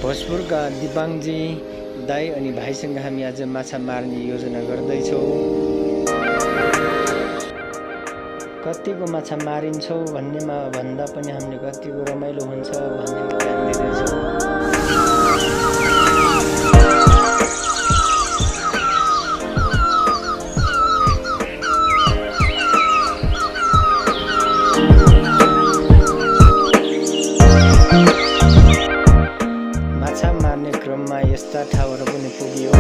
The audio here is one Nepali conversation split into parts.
भोजपुरका दिपाङजी दाई अनि भाइसँग हामी आज माछा मार्ने योजना गर्दैछौँ। कतिको माछा मारिन्छौँ भन्नेमा भन्दा पनि हामीले कतिको रमाइलो हुन्छ भन्नेमा ध्यान दिँदैछौँ। माछा मार्ने क्रममा यस्ता ठाउँहरू पनि पुगियो।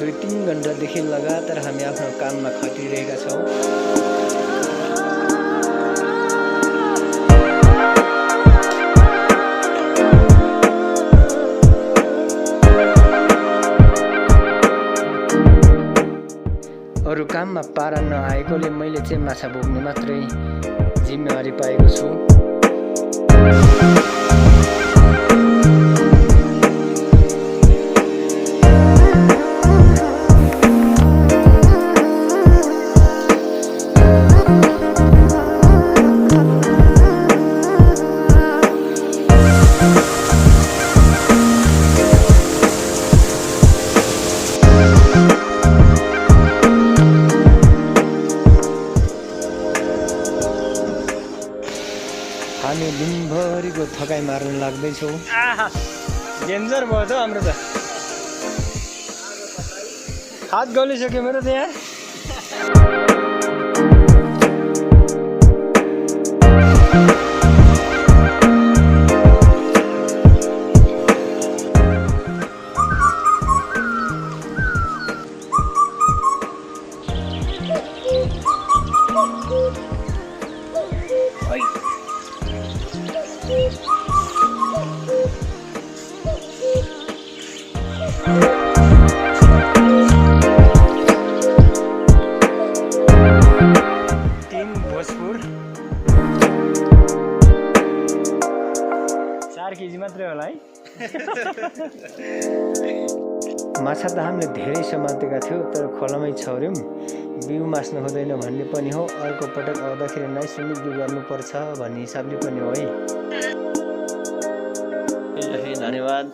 दुई 3 घण्टादेखि लगातार हामी आफ्नो काममा खटिरहेका छौँ। अरू काममा पारा नआएकोले मैले चाहिँ माछा बोक्ने मात्रै जिम्मेवारी पाएको छु। हामी दिनभरिको थकाइ मार्न लाग्दैछौँ। डेन्जर भयो त हाम्रो त हात गलिसक्यो मेरो त यहाँ। टिम भोजपुर 4 केजी मात्रै होला है। माछा त हामीले धेरै समातेका थियौँ तर खोलामै छौर्यौँ। बिउ मास्नु हुँदैन भन्ने पनि हो। अर्को पटक आउँदाखेरि नै सुनिक बिउ गर्नुपर्छ भन्ने हिसाबले पनि हो है। धन्यवाद।